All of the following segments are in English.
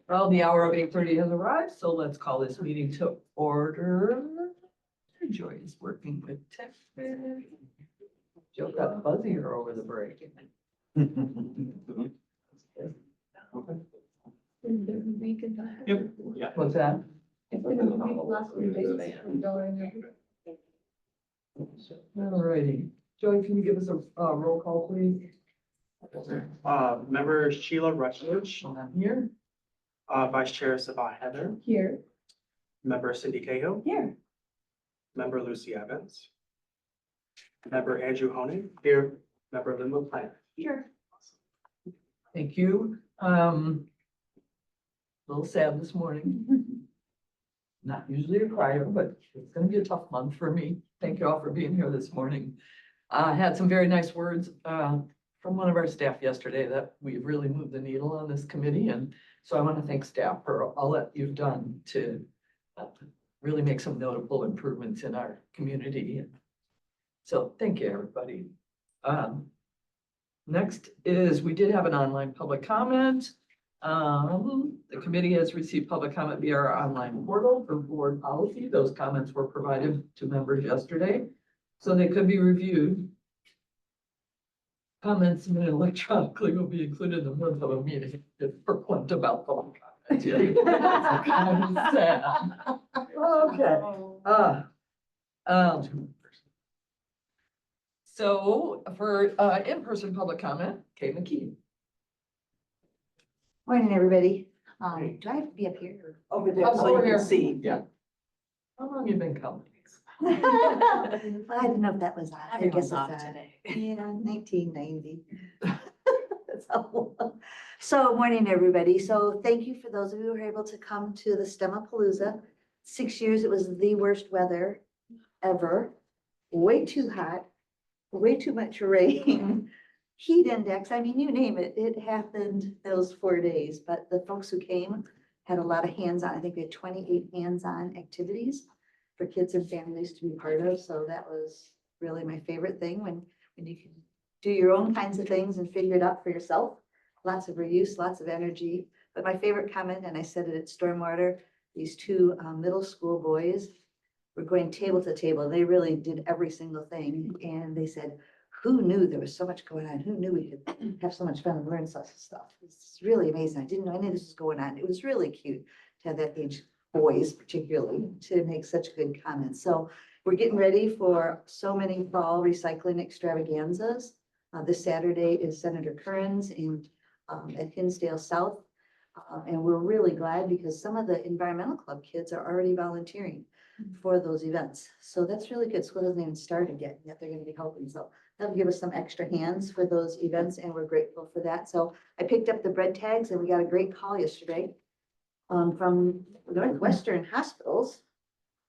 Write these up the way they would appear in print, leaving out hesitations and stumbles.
Well, the hour of 8:30 has arrived, so let's call this meeting to order. Joy is working with tech. Joe got fuzzier over the break. Yep. Yeah. What's that? All righty. Joy, can you give us a roll call, please? Member Sheila Rutledge, I'm here. Vice Chair Sabah Heather, Here. Member Cindy Cahill, Here. Member Lucy Evans, Member Andrew Honig, here, Member Linwood Plant. Here. Thank you. A little sad this morning. Not usually a crier, but it's gonna be a tough month for me. Thank you all for being here this morning. I had some very nice words from one of our staff yesterday that we've really moved the needle on this committee. And so I want to thank staff for all that you've done to really make some notable improvements in our community. So thank you, everybody. Next is, we did have an online public comment. The committee has received public comment via our online portal for board policy. Those comments were provided to members yesterday, so they could be reviewed. Comments submitted electronically will be included in the minutes of a meeting if frequent about public comment. That's kind of sad. Okay. So for in-person public comment, Kay McKee. Morning, everybody. Do I have to be up here? Over there, so you can see. Yeah. How long you been coming? Well, I didn't know if that was on. I guess it's off on. today. Yeah, 1990. So morning, everybody. So thank you for those of you who were able to come to the STEMapalooza. 6 years, it was the worst weather ever. Way too hot, way too much rain, heat index. I mean, you name it, it happened those 4 days. But the folks who came had a lot of hands-on. I think we had 28 hands-on activities for kids and families to be part of. So that was really my favorite thing when you can do your own kinds of things and figure it out for yourself. Lots of reuse, lots of energy. But my favorite comment, and I said it at Stormwater, these two middle school boys were going table to table. They really did every single thing. And they said, who knew there was so much going on? Who knew we could have so much fun and learn such stuff? It's really amazing. I didn't know any of this was going on. It was really cute to have that age, boys particularly, to make such good comments. So we're getting ready for so many fall recycling extravaganzas. This Saturday is Senator Curran's at Hinsdale South. And we're really glad because some of the environmental club kids are already volunteering for those events. So that's really good. School hasn't even started yet they're going to be helping. So that'll give us some extra hands for those events, and we're grateful for that. So I picked up the bread tags, and we got a great call yesterday from Northwestern hospitals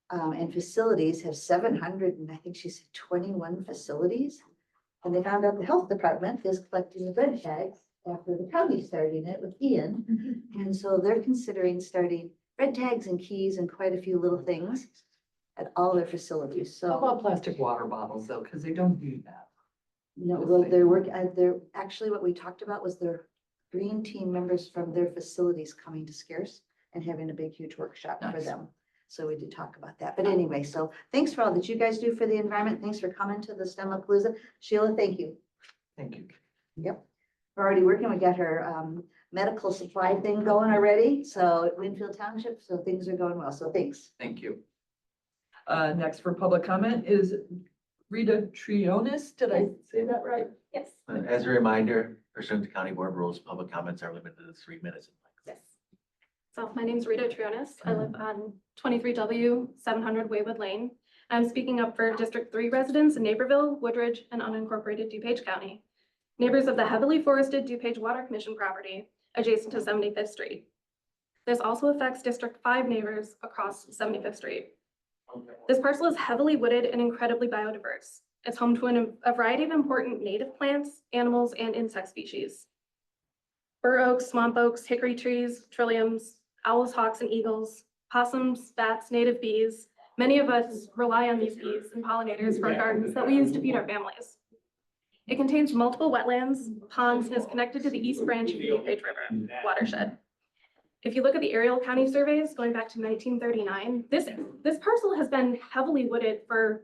and facilities have 700, and I think she said 21 facilities. And they found out the health department is collecting the bread tags after the county starting it with Ian. And so they're considering starting bread tags and keys and quite a few little things at all their facilities. So How about plastic water bottles though? Because they don't do that. no, well, they're actually what we talked about was their green team members from their facilities coming to Scarce and having a big, huge workshop for Nice. them. So we did talk about that. But anyway, so thanks for all that you guys do for the environment. Thanks for coming to the STEMapalooza. Sheila, thank you. Thank you. Yep. We're already working. We got her medical supply thing going already. So at Winfield Township, so things are going well. So thanks. Thank you. Next for public comment is Rita Trionis. Did I say that right? Yes. As a reminder, pursuant to county board rules, public comments are limited to 3 minutes. Yes. So my name's Rita Trionis. I live on 23W 700 Waywood Lane. I'm speaking up for District 3 residents in Naperville, Woodridge, and unincorporated DuPage County, neighbors of the heavily forested DuPage Water Commission property adjacent to 75th Street. This also affects District 5 neighbors across 75th Street. This parcel is heavily wooded and incredibly biodiverse. It's home to a variety of important native plants, animals, and insect species. Bur oaks, swamp oaks, hickory trees, trilliums, owls, hawks, and eagles, possums, bats, native bees. Many of us rely on these bees and pollinators for our gardens that we use to feed our families. It contains multiple wetlands, ponds, and is connected to the East Branch of the DuPage River watershed. If you look at the aerial county surveys going back to 1939, this parcel has been heavily wooded for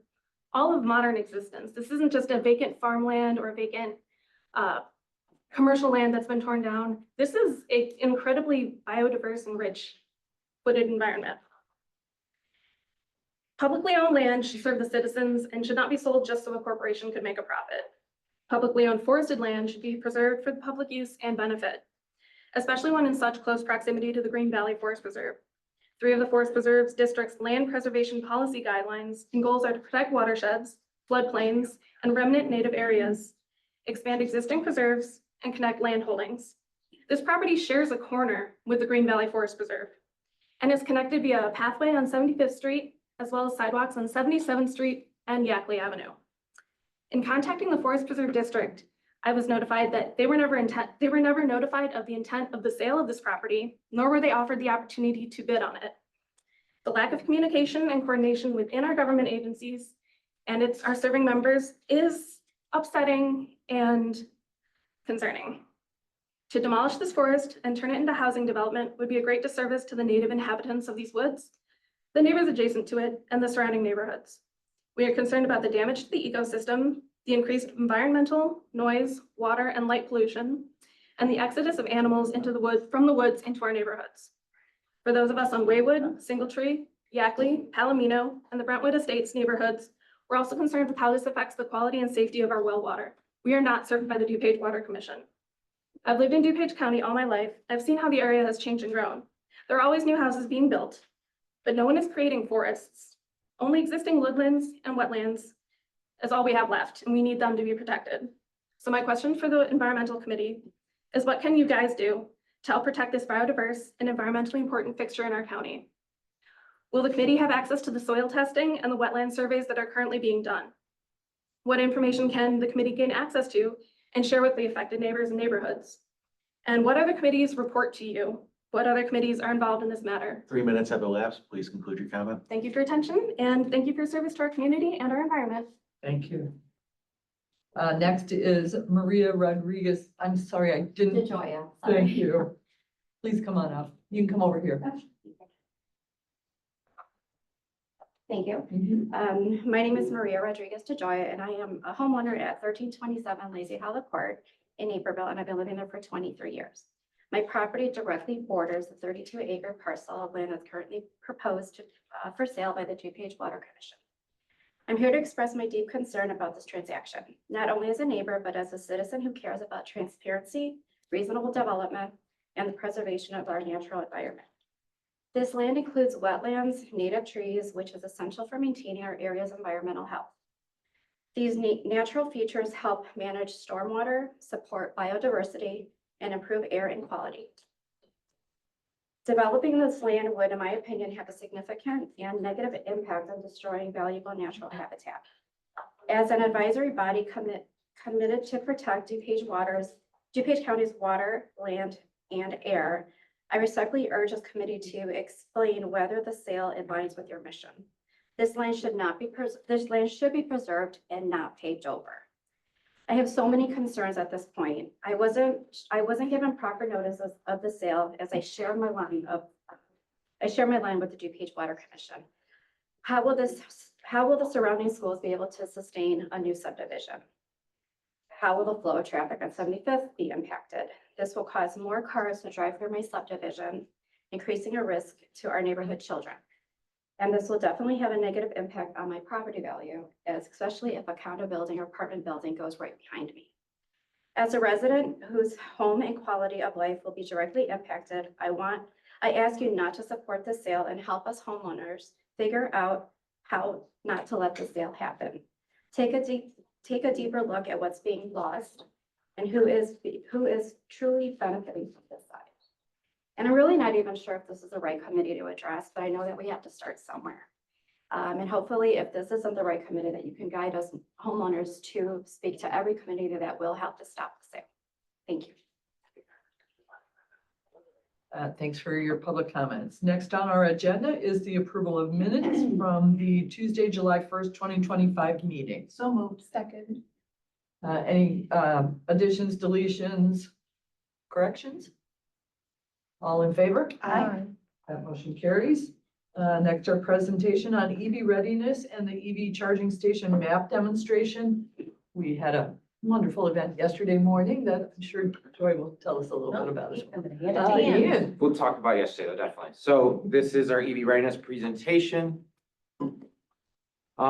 all of modern existence. This isn't just a vacant farmland or a vacant commercial land that's been torn down. This is an incredibly biodiverse and rich wooded environment. Publicly owned land should serve the citizens and should not be sold just so a corporation could make a profit. Publicly owned forested land should be preserved for the public use and benefit, especially when in such close proximity to the Green Valley Forest Preserve. 3 of the Forest Preserve's district's land preservation policy guidelines and goals are to protect watersheds, floodplains, and remnant native areas, expand existing preserves, and connect land holdings. This property shares a corner with the Green Valley Forest Preserve and is connected via a pathway on 75th Street, as well as sidewalks on 77th Street and Yackley Avenue. In contacting the Forest Preserve District, I was notified that they were never notified of the intent of the sale of this property, nor were they offered the opportunity to bid on it. The lack of communication and coordination within our government agencies and our serving members is upsetting and concerning. To demolish this forest and turn it into housing development would be a great disservice to the native inhabitants of these woods, the neighbors adjacent to it, and the surrounding neighborhoods. We are concerned about the damage to the ecosystem, the increased environmental, noise, water, and light pollution, and the exodus of animals from the woods into our neighborhoods. For those of us on Waywood, Singletree, Yackley, Palomino, and the Brentwood Estates neighborhoods, we're also concerned with how this affects the quality and safety of our well water. We are not served by the DuPage Water Commission. I've lived in DuPage County all my life. I've seen how the area has changed and grown. There are always new houses being built, but no one is creating forests. Only existing woodlands and wetlands is all we have left, and we need them to be protected. So my question for the Environmental Committee is, what can you guys do to help protect this biodiverse and environmentally important fixture in our county? Will the committee have access to the soil testing and the wetland surveys that are currently being done? What information can the committee gain access to and share with the affected neighbors and neighborhoods? And what other committees report to you? What other committees are involved in this matter? 3 minutes have elapsed. Please conclude your comment. Thank you for your attention, and thank you for your service to our community and our environment. Thank you. Next is Maria Rodriguez. I'm sorry, I didn't. DeJoya. Thank you. Please come on up. You can come over here. Thank you. Mhm. My name is Maria Rodriguez DeJoya, and I am a homeowner at 1327 Lazy Hollow Court in Naperville, and I've been living there for 23 years. My property directly borders the 32-acre parcel of land that's currently proposed for sale by the DuPage Water Commission. I'm here to express my deep concern about this transaction, not only as a neighbor, but as a citizen who cares about transparency, reasonable development, and the preservation of our natural environment. This land includes wetlands, native trees, which is essential for maintaining our area's environmental health. These natural features help manage stormwater, support biodiversity, and improve air and quality. Developing this land would, in my opinion, have a significant and negative impact on destroying valuable natural habitat. As an advisory body committed to protect DuPage County's water, land, and air, I respectfully urge this committee to explain whether the sale aligns with your mission. This land should be preserved and not paved over. I have so many concerns at this point. I wasn't given proper notice of the sale as I share my line with the DuPage Water Commission. How will the surrounding schools be able to sustain a new subdivision? How will the flow of traffic on 75th be impacted? This will cause more cars to drive through my subdivision, increasing a risk to our neighborhood children. And this will definitely have a negative impact on my property value, especially if a condo building or apartment building goes right behind me. As a resident whose home and quality of life will be directly impacted, I ask you not to support the sale and help us homeowners figure out how not to let the sale happen. Take a deeper look at what's being lost and who is truly benefiting from this side. And I'm really not even sure if this is the right committee to address, but I know that we have to start somewhere. And hopefully if this isn't the right committee, that you can guide us homeowners to speak to every committee that will help to stop the sale. Thank you. Thanks for your public comments. Next on our agenda is the approval of minutes from the Tuesday, July 1st, 2025 meeting. So moved. Second. Any additions, deletions, corrections? All in favor? Aye. That motion carries. Next, our presentation on EV readiness and the EV charging station map demonstration. We had a wonderful event yesterday morning that I'm sure Joy will tell us a little bit about it. I'm gonna hand it to Ian. Ian. We'll talk about yesterday, though, definitely. So this is our EV readiness presentation.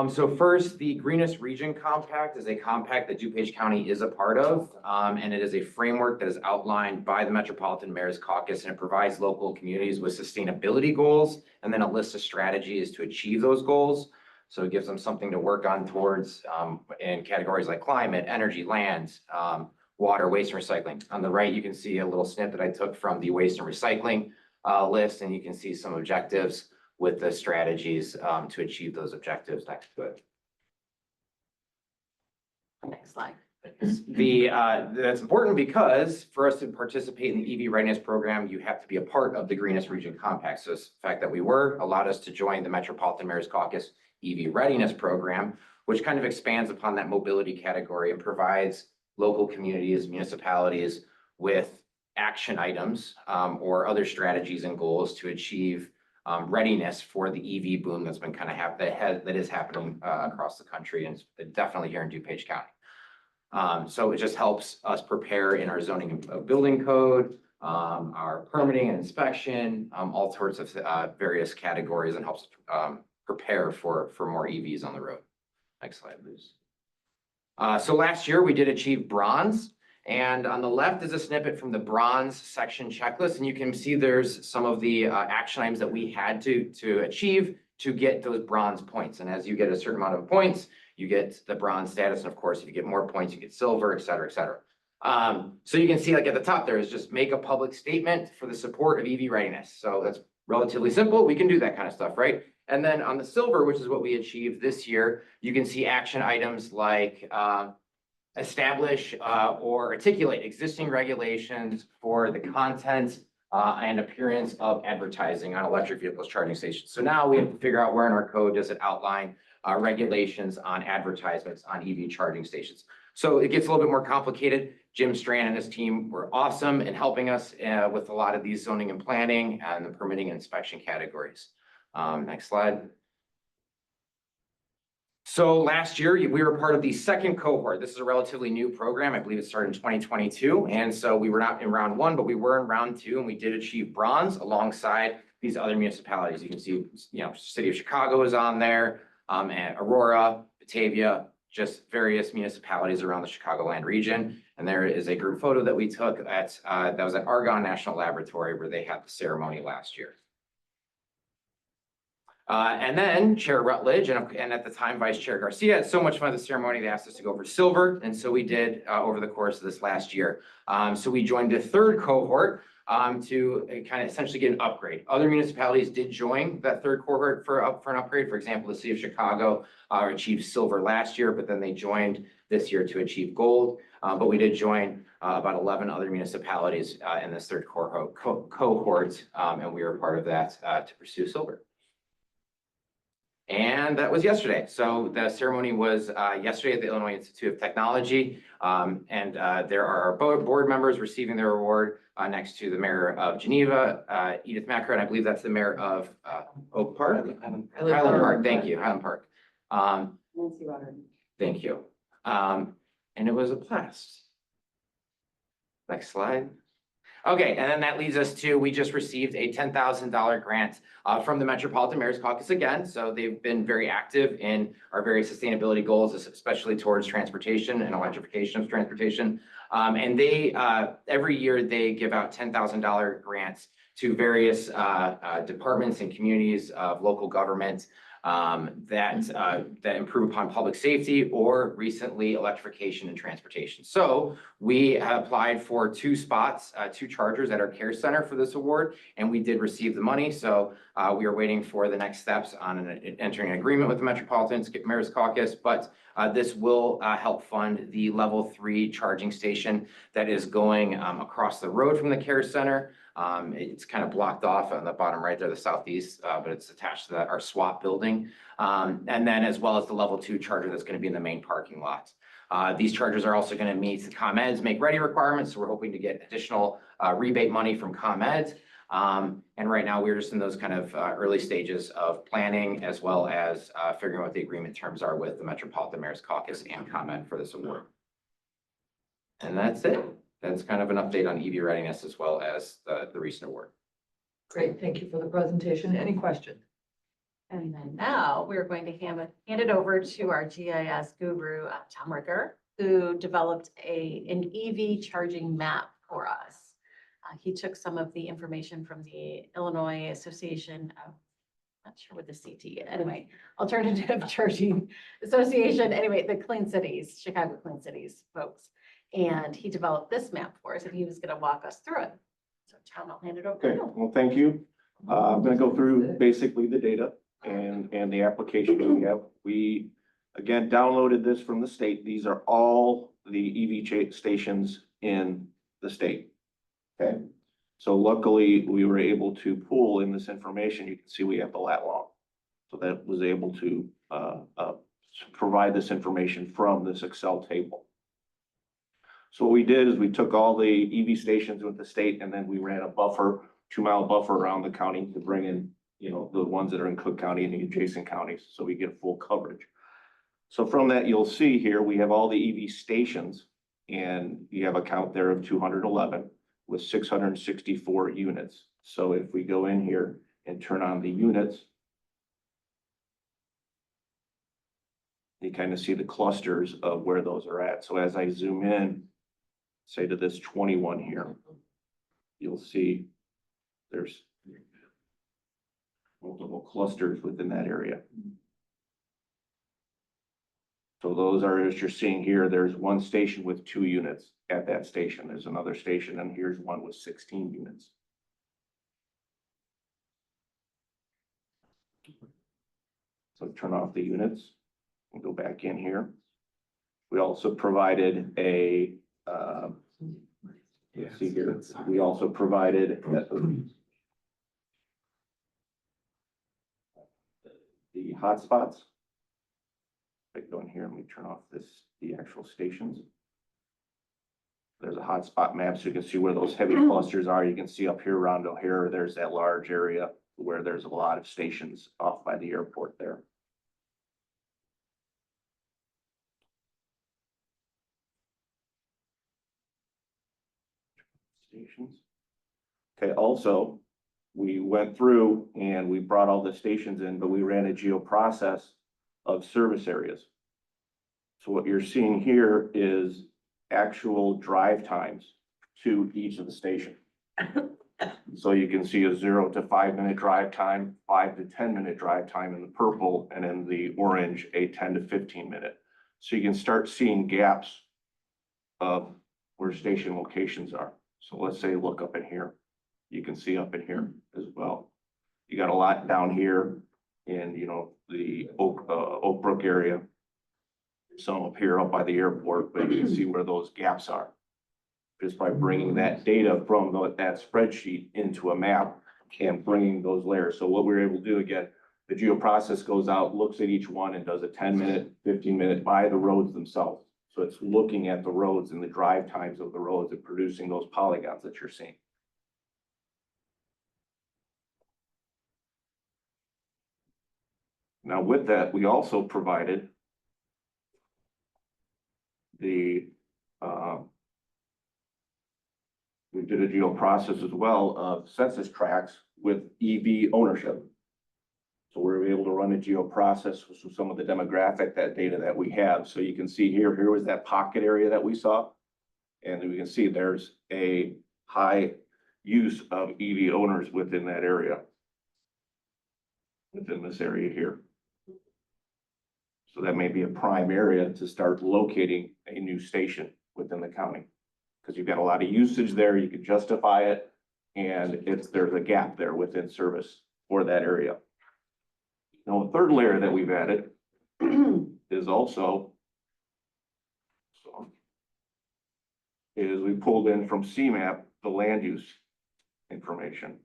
So first, the Greenest Region Compact is a compact that DuPage County is a part of. And it is a framework that is outlined by the Metropolitan Mayor's Caucus, and it provides local communities with sustainability goals and then a list of strategies to achieve those goals. So it gives them something to work on towards in categories like climate, energy, land, water, waste, and recycling. On the right, you can see a little snippet I took from the waste and recycling list, and you can see some objectives with the strategies to achieve those objectives next to it. Next slide. That's important because for us to participate in the EV readiness program, you have to be a part of the Greenest Region Compact. So the fact that we were allowed us to join the Metropolitan Mayor's Caucus EV readiness program, which kind of expands upon that mobility category and provides local communities, municipalities with action items or other strategies and goals to achieve readiness for the EV boom that's been kind of that is happening across the country and definitely here in DuPage County. So it just helps us prepare in our zoning and building code, our permitting and inspection, all sorts of various categories, and helps prepare for more EVs on the road. Next slide, please. So last year we did achieve bronze. And on the left is a snippet from the bronze section checklist. And you can see there's some of the action items that we had to achieve to get those bronze points. And as you get a certain amount of points, you get the bronze status. And of course, if you get more points, you get silver, et cetera, et cetera. So you can see like at the top there is just make a public statement for the support of EV readiness. So that's relatively simple. We can do that kind of stuff, right? And then on the silver, which is what we achieved this year, you can see action items like establish or articulate existing regulations for the content and appearance of advertising on electric vehicles charging stations. So now we have to figure out where in our code does it outline regulations on advertisements on EV charging stations. So it gets a little bit more complicated. Jim Strand and his team were awesome in helping us with a lot of these zoning and planning and the permitting and inspection categories. Next slide. So last year, we were part of the second cohort. This is a relatively new program. I believe it started in 2022. And so we were not in round one, but we were in round two, and we did achieve bronze alongside these other municipalities. You can see, City of Chicago is on there, and Aurora, Batavia, just various municipalities around the Chicagoland region. And there is a group photo that we took at, that was at Argonne National Laboratory where they had the ceremony last year. And then Chair Rutledge and at the time Vice Chair Garcia had so much fun at the ceremony, they asked us to go for silver. And so we did over the course of this last year. So we joined the third cohort to kind of essentially get an upgrade. Other municipalities did join that third cohort for an upgrade. For example, the City of Chicago achieved silver last year, but then they joined this year to achieve gold. But we did join about 11 other municipalities in this third cohort, and we were part of that to pursue silver. And that was yesterday. So the ceremony was yesterday at the Illinois Institute of Technology. And there are our board members receiving their award next to the mayor of Geneva, Edith Macker, and I believe that's the mayor of Oak Park? Highland Park, thank you, Highland Park. Nancy Roderick. Thank you. And it was a blast. Next slide. Okay, and then that leads us to, we just received a $10,000 grant from the Metropolitan Mayor's Caucus again. So they've been very active in our various sustainability goals, especially towards transportation and electrification of transportation. And they, every year they give out $10,000 grants to various departments and communities of local government that improve upon public safety or recently electrification and transportation. So we applied for 2 spots, 2 chargers at our care center for this award, and we did receive the money. So we are waiting for the next steps on entering an agreement with the Metropolitan Mayor's Caucus, but this will help fund the level 3 charging station that is going across the road from the care center. It's kind of blocked off on the bottom right there, the southeast, but it's attached to our SWAP building. And then as well as the level 2 charger that's going to be in the main parking lot. These chargers are also going to meet ComEd's make ready requirements. So we're hoping to get additional rebate money from ComEd. And right now, we're just in those kind of early stages of planning as well as figuring out what the agreement terms are with the Metropolitan Mayor's Caucus and comment for this award. And that's it. That's kind of an update on EV readiness as well as the recent award. Great, thank you for the presentation. Any questions? And then now we're going to hand it over to our GIS guru, Tom Ricker, who developed an EV charging map for us. He took some of the information from the Illinois Association of, not sure what the CT, anyway, Alternative Charging Association, anyway, the Clean Cities, Chicago Clean Cities folks. And he developed this map for us and he was going to walk us through it. So Tom, I'll hand it over to Okay, you. well, thank you. I'm gonna go through basically the data and the application we have. We, again, downloaded this from the state. These are all the EV stations in the state. Okay, so luckily we were able to pull in this information. You can see we have the lat long. So that was able to provide this information from this Excel table. So what we did is we took all the EV stations with the state and then we ran a buffer, 2-mile buffer around the county to bring in, you know, the ones that are in Cook County and the adjacent counties, so we get full coverage. So from that, you'll see here, we have all the EV stations and you have a count there of 211 with 664 units. So if we go in here and turn on the units, you kind of see the clusters of where those are at. So as I zoom in, say to this 21 here, you'll see there's multiple clusters within that area. So those are, as you're seeing here, there's one station with 2 units at that station. There's another station and here's one with 16 units. So turn off the units and go back in here. We also provided a, let's see here, we also provided the hotspots. I go in here and we turn off the actual stations. There's a hotspot map so you can see where those heavy clusters are. You can see up here around O'Hare, there's that large area where there's a lot of stations off by the airport there. Stations. Okay, also, we went through and we brought all the stations in, but we ran a geoprocess of service areas. So what you're seeing here is actual drive times to each of the stations. So you can see a 0 to 5 minute drive time, 5 to 10 minute drive time in the purple, and in the orange, a 10 to 15 minute. So you can start seeing gaps of where station locations are. So let's say look up in here. You can see up in here as well. You got a lot down here in, you know, the Oak Brook area. Some up here up by the airport, but you can see where those gaps are. Just by bringing that data from that spreadsheet into a map and bringing those layers. So what we're able to do, again, the geoprocess goes out, looks at each one and does a 10-minute, 15-minute by the roads themselves. So it's looking at the roads and the drive times of the roads and producing those polygons that you're seeing. Now with that, we also provided the, we did a geoprocess as well of census tracts with EV ownership. So we're able to run a geoprocess with some of the demographic, that data that we have. So you can see here was that pocket area that we saw. And we can see there's a high use of EV owners within that area. Within this area here. So that may be a prime area to start locating a new station within the county. Because you've got a lot of usage there, you can justify it, and there's a gap there within service for that area. Now, the third layer that we've added is also, is we pulled in from CMAP the land use information.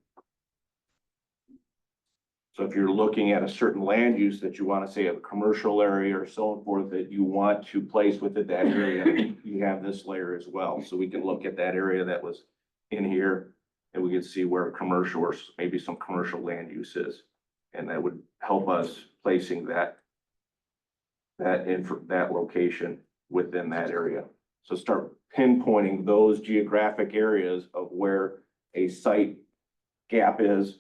So if you're looking at a certain land use that you want to say a commercial area or so forth that you want to place within that area, you have this layer as well. So we can look at that area that was in here and we could see where commercial or maybe some commercial land use is. And that would help us placing that location within that area. So start pinpointing those geographic areas of where a site gap is,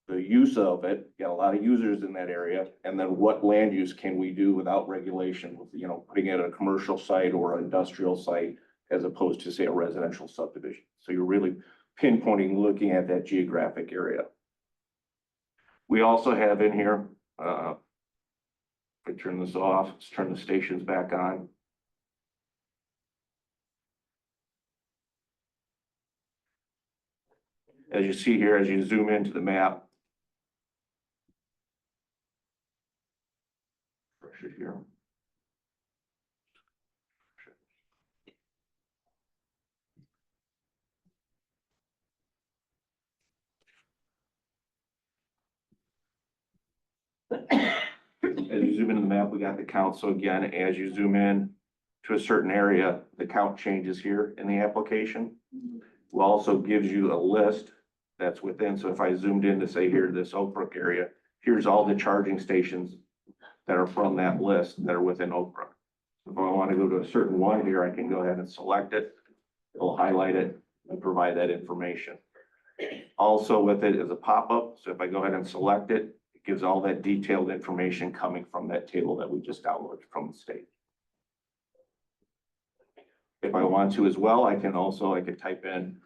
the use of it, got a lot of users in that area, and then what land use can we do without regulation, with, putting it at a commercial site or an industrial site as opposed to, say, a residential subdivision. So you're really pinpointing, looking at that geographic area. We also have in here, if I turn this off, let's turn the stations back on. As you see here, as you zoom into the map. Refresh it here. As you zoom into the map, we got the count. So again, as you zoom in to a certain area, the count changes here in the application. It also gives you a list that's within. So if I zoomed in to say here, this Oak Brook area, here's all the charging stations that are from that list that are within Oak Brook. If I want to go to a certain one here, I can go ahead and select it. It'll highlight it and provide that information. Also with it is a pop-up. So if I go ahead and select it, it gives all that detailed information coming from that table that we just downloaded from the state. If I want to as well, I can type in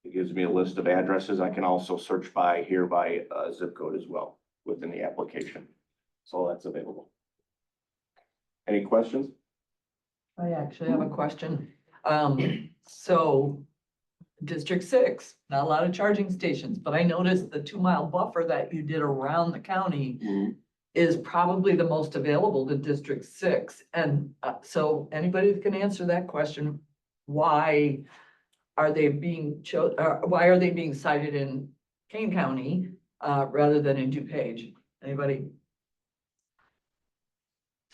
it gives me a list of addresses. I can also search by zip code as well within the application. So that's available. Any questions? I actually have a question. So District 6, not a lot of charging stations, but I noticed the 2-mile buffer that you did around the county is probably the most available to District 6. And so anybody that can answer that question, why are they being cited in Kane County rather than in DuPage? Anybody?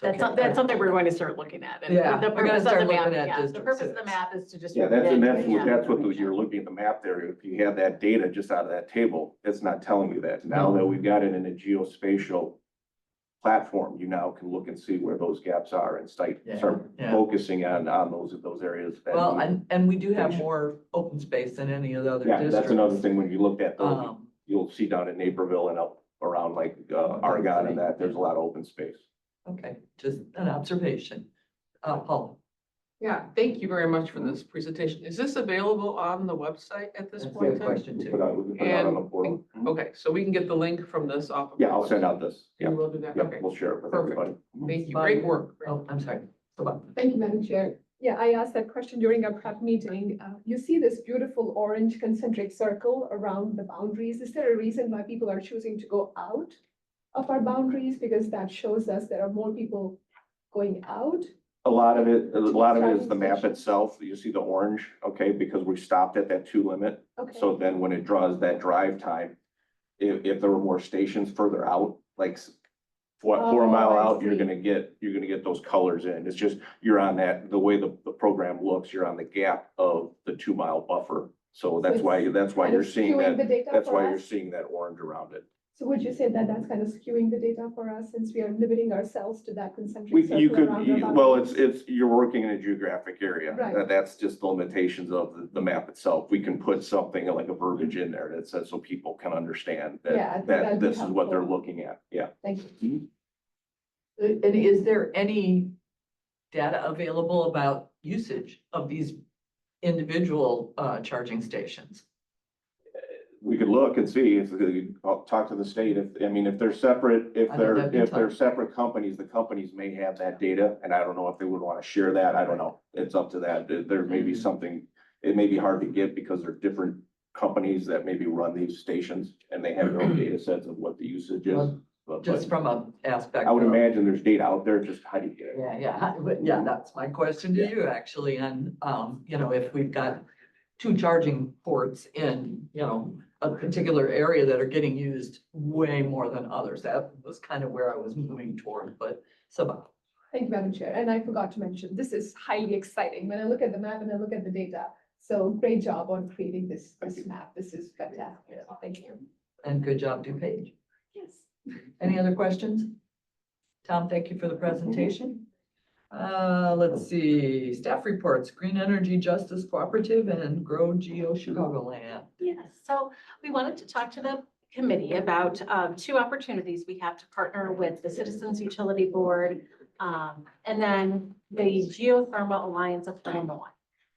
That's something we're going to start looking at. And Yeah, the we're gonna purpose of the start map, looking at yeah, the District purpose of the 6. map is to just. Yeah, that's Yeah. what you're looking at the map there. If you have that data just out of that table, it's not telling you that. Now that we've got it in a geospatial platform, you now can look and see where those gaps are and start Yeah. focusing on those areas. that Well, need- and we do have more open space than any of the other Yeah, districts. that's another thing when you looked at those, Um, you'll see down in Naperville and up around like Argonne and that, there's a lot of open space. Okay, just an observation. Paul. Yeah, thank you very much for this presentation. Is this available on the website at this That's point a in time? question We too. can put it out on the portal. Okay, so we can get the link from this off. of Yeah, the I'll send website? out this. You Yeah, will do that? yeah, Okay, we'll share it with perfect. everybody. Thank you. Great work. Oh, I'm sorry. Go on. Thank you, Madam Chair. Yeah, I asked that question during our prep meeting. You see this beautiful orange concentric circle around the boundaries. Is there a reason why people are choosing to go out of our boundaries? Because that shows us there are more people going out. A lot of it is the Charging map stations. itself. You see the orange, okay, because we stopped at that 2 limit. Okay. So then when it draws that drive time, if there were more stations further out, like 4 mile Oh, I out, you're see. gonna get those colors in. It's just, you're on that, the way the program looks, you're on the gap of the 2-mile buffer. So that's why kind you're of seeing skewing the that, data that's for why you're us? seeing that orange around it. So would you say that that's kind of skewing the data for us since we are limiting ourselves to that concentric You circle could, around our well, boundaries? you're working in a geographic area. Right. That's just the limitations of the map itself. We can put something like a verbiage in there that says so people can understand Yeah, I that, think that'd be this is what they're helpful. looking at. Yeah. Thank you. And is there any data available about usage of these individual charging stations? We could look and see if, I'll talk to the state. If they're separate, I know that'd be if they're tough. separate companies, the companies may have that data. And I don't know if they would want to share that. I don't know. It's up to that. There may be something, it may be hard to get because they're different companies that maybe run these stations and they have their own data sets of what the usage is. Well, But Just from a aspect. I would of- imagine there's data out there, just how do you get it? Yeah, that's my question to you actually. And, if we've got 2 charging ports in, a particular area that are getting used way more than others. That was kind of where I was moving toward, but Sabah. Thank you, Madam Chair. And I forgot to mention, this is highly exciting when I look at the map and I look at the data. So great job on creating this map. This is fantastic. Thank you. And good job, DuPage. Yes. Any other questions? Tom, thank you for the presentation. Let's see, staff reports, Green Energy Justice Cooperative and Grow Geo Chicagoland. Yes, so we wanted to talk to the committee about two opportunities we have to partner with the Citizens Utility Board and then the Geothermal Alliance of Illinois.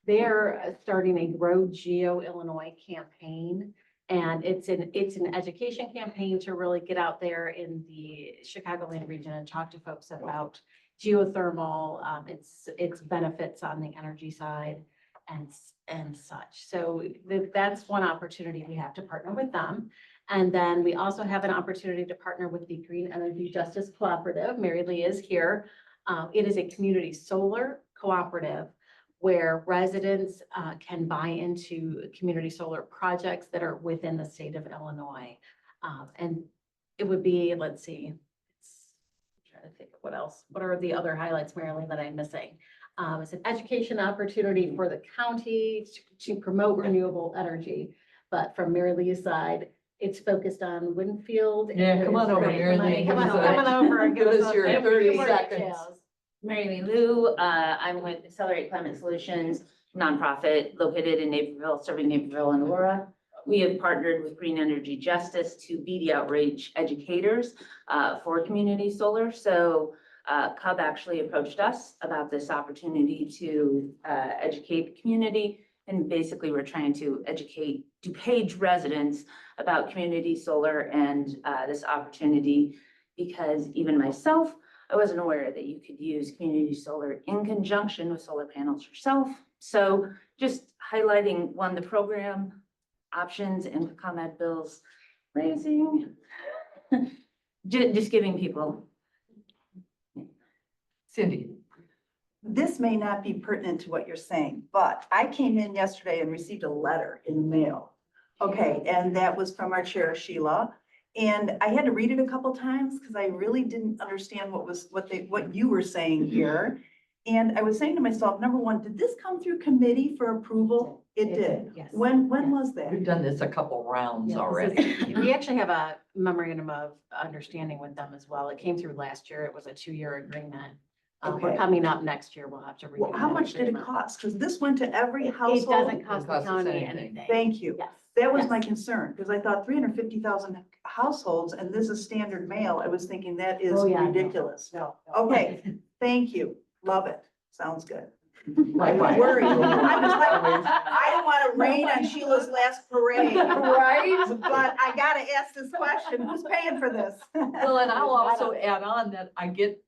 They're starting a Grow Geo Illinois campaign. And it's an education campaign to really get out there in the Chicagoland region and talk to folks about geothermal, its benefits on the energy side and such. So that's one opportunity we have to partner with them. And then we also have an opportunity to partner with the Green Energy Justice Cooperative. Mary Lee is here. It is a community solar cooperative where residents can buy into community solar projects that are within the state of Illinois. And it would be, let's see, I'm trying to think of what else. What are the other highlights, Marilyn, that I'm missing? It's an education opportunity for the county to promote renewable energy. But from Mary Lee's side, it's focused on Winfield. Yeah, come on over, Mary Lee. Come on Give us over and give us your 30 seconds. Mary Lee Lou, I'm with Accelerate Climate Solutions, nonprofit located in Naperville, serving Naperville and Aurora. We have partnered with Green Energy Justice to be the outreach educators for community solar. So Cub actually approached us about this opportunity to educate the community. And basically, we're trying to educate DuPage residents about community solar and this opportunity, because even myself, I wasn't aware that you could use community solar in conjunction with solar panels yourself. So just highlighting one, the program options and ComEd bills raising, just giving people. Cindy. This may not be pertinent to what you're saying, but I came in yesterday and received a letter in the mail. Okay, and that was from our chair, Sheila. And I had to read it a couple times because I really didn't understand what you were saying here. And I was saying to myself, number one, did this come through committee for approval? It did. Yes. When was that? We've done this a couple rounds Yeah, this already. is- We actually have a memorandum of understanding with them as well. It came through last year. It was a 2-year agreement. We're Okay. coming up next year. We'll have to. Well, renew how that much did it agreement. cost? Because this went to every It household. doesn't cost the cost us county anything. anything. Thank you. Yes. That was Yes. my concern, because I thought 350,000 households and this is standard mail. I was thinking that is Oh, yeah, no. ridiculous. No. Okay, thank you. Love it. Sounds good. I was Likewise. worried. I was like, I don't want to rain on Sheila's last parade. Right? But I gotta ask this question, who's paying for this? Well, and I'll also add on that I get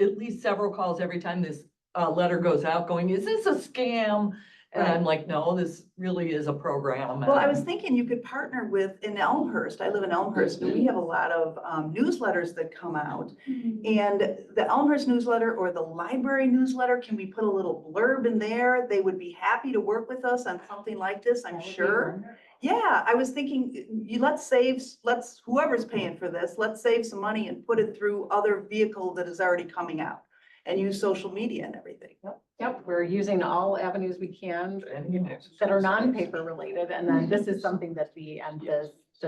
at least several calls every time this letter goes out going, is this a scam? And I'm like, no, this really is a program. Well, I and- was thinking you could partner with, in Elmhurst, I live in Elmhurst, and we have a lot of newsletters that come out. And the Elmhurst newsletter or the library newsletter, can we put a little blurb in there? They would be happy to work with us on something like this, I'm sure. Yeah, I was thinking, let's, whoever's paying for this, let's save some money and put it through other vehicle that is already coming out and use social media and everything. Yep, we're using all avenues we can And, you know, that are non-paper related. And then this is something that the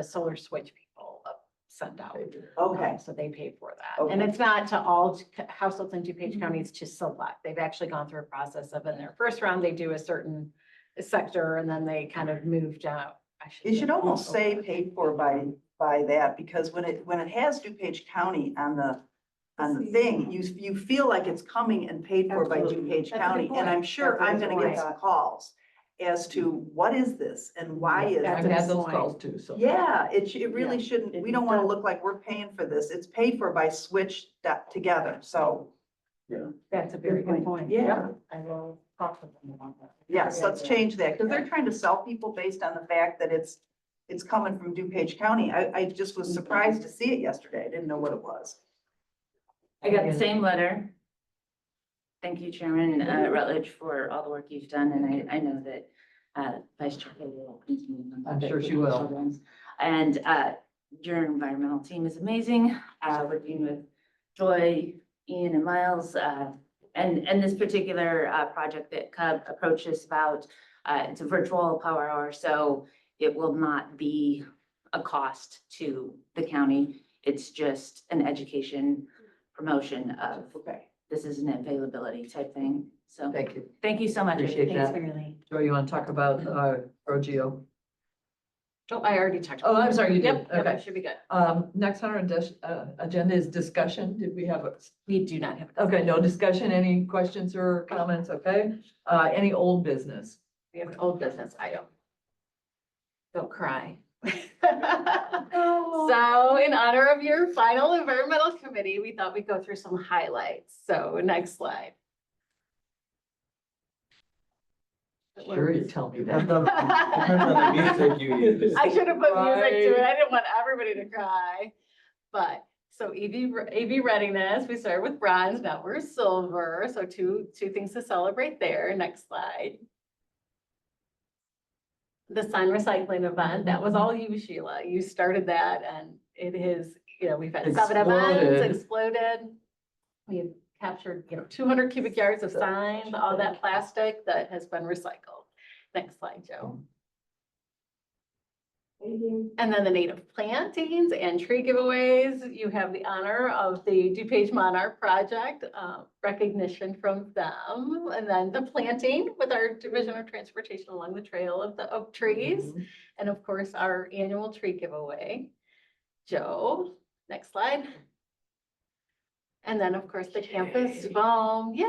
solar switch people send out. Okay, So they pay for that. And Okay. it's not to all households in DuPage County, it's to select. They've actually gone through a process of in their first round, they do a certain sector and then they kind of moved out. it should almost say paid for by that, because when it has DuPage County on the thing, you feel like it's coming and paid for by Absolutely. DuPage That's a good County. And I'm point. sure That's a I'm good gonna get point. some calls as to what is this and why is I've That's had a this? those point. calls too, so. Yeah, it really Yeah. shouldn't, It we don't wanna does. look like we're paying for this. It's paid for by Switch together, so. That's a very good point. Yeah. Yep, I will talk with them about that. Yes, let's change that, because they're trying to sell people based on the fact that it's coming from DuPage County. I just was surprised to see it yesterday. I didn't know what it was. I got the same letter. Thank you, Chairman Rutledge, for all the work you've done, and I know that Vice Chair Haley will. I'm sure she will. And your environmental team is amazing, working with Joy, Ian and Miles. And this particular project that Cub approached us about, it's a virtual power hour, so it will not be a cost to the county. It's just an education promotion of, this is an availability type thing. So Thank you. thank you so much. Appreciate Thanks, that. Mary Lee. Joy, you want to talk about ProGeo? Oh, I already talked. Oh, I'm sorry, you did. Yep, yep, Okay. should be good. Next on our agenda is discussion. Did we have We do not have. okay, no discussion. Any questions or comments? Okay. Any old business? We have an old business item. Don't cry. Oh. So in honor of your final environmental committee, we thought we'd go through some highlights. So next slide. Sure, you tell me that. I should have put music to it. I didn't want everybody to cry. But so AV readiness, we started with bronze, now we're silver. So two things to celebrate there. Next slide. The sign recycling event, that was all you, Sheila. You started that and it is, we've had 7 events, exploded. We've captured, 200 cubic yards of signs, all that plastic that has been recycled. Next slide, Joe. And then the native plantings and tree giveaways. You have the honor of the DuPage Monarch Project, recognition from them. And then the planting with our Division of Transportation along the trail of the oak trees. And of course, our annual tree giveaway. Joe, next slide. And then, of course, the campus foam, yay!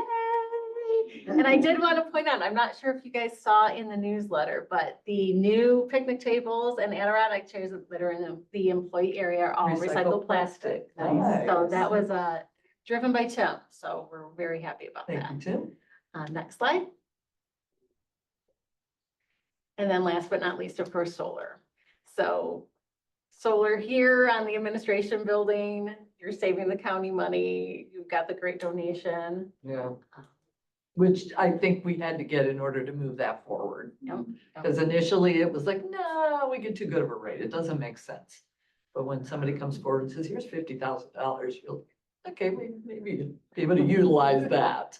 And I did want to point out, I'm not sure if you guys saw in the newsletter, but the new picnic tables and anorak chairs that are in the employee area are all recycled plastic. Nice. So that was driven by Tim, so we're very happy about Thank that. you, Tim. Next slide. And then last but not least, of course, solar. So solar here on the administration building, you're saving the county money, you've got the great donation. Yeah. Which I think we had to get in order to move that forward. Yep. Because initially it was like, no, we get too good of a rate. It doesn't make sense. But when somebody comes forward and says, here's $50,000, you're like, okay, maybe be able to utilize that.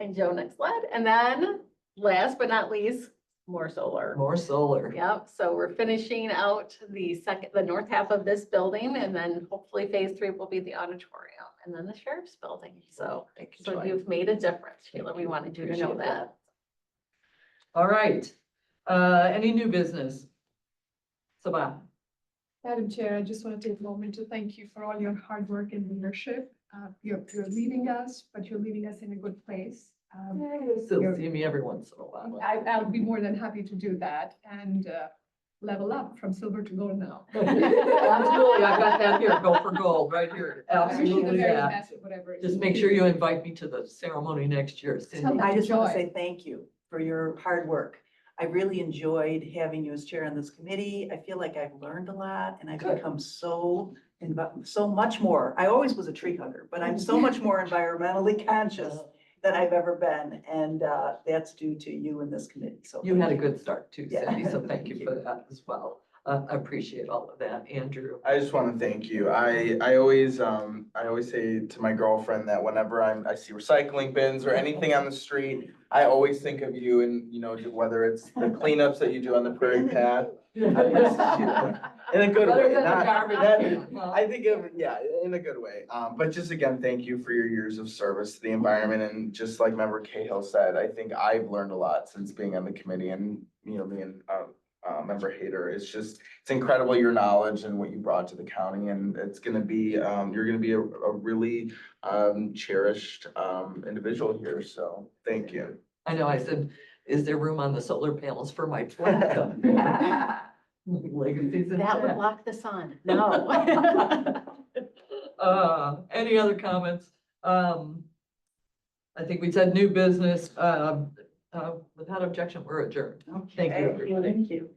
And Joe, next slide. And then last but not least, more solar. More solar. Yep, so we're finishing out the north half of this building, and then hopefully phase 3 will be the auditorium and then the sheriff's building. So, Thank you, so Joy. you've made a difference, Sheila. We wanted you to know Appreciate that. All right. Any new business? Sabah. Madam Chair, I just want to take a moment to thank you for all your hard work and leadership. You're leaving us, but you're leaving us in a good place. You'll still see me every once in a while. I'll be more than happy to do that and level up from silver to gold now. Absolutely, I got that here, go for gold, right here, I wish you the absolutely very that. best, whatever. it Just is. make sure you invite me to the ceremony next year, Cindy. I just want to Joy. say thank you for your hard work. I really enjoyed having you as chair on this committee. I feel like I've learned a lot and I've Good. become so much more. I always was a tree hugger, but I'm so much more environmentally conscious than I've ever been. And that's due to you and this committee. So You had a good start too, Yeah. Cindy, so thank Thank you you. for that as well. I appreciate all of that, Andrew. I just want to thank you. I always say to my girlfriend that whenever I see recycling bins or anything on the street, I always think of you and, whether it's the cleanups that you do on the prairie path. In a good Better way, than the not, garbage that- can, huh? I think of, yeah, in a good way. But just again, thank you for your years of service to the environment. And just like Member Cahill said, I think I've learned a lot since being on the committee and, me and, Member Hader. It's incredible your knowledge and what you brought to the county. And it's gonna be, you're gonna be a really, cherished, individual here. So thank you. I know, I said, is there room on the solar panels for my plaque? Legacy's That would intact. block the sun. No. Any other comments? I think we said new business. Without objection, we're adjourned. Thank you, everybody. Thank you.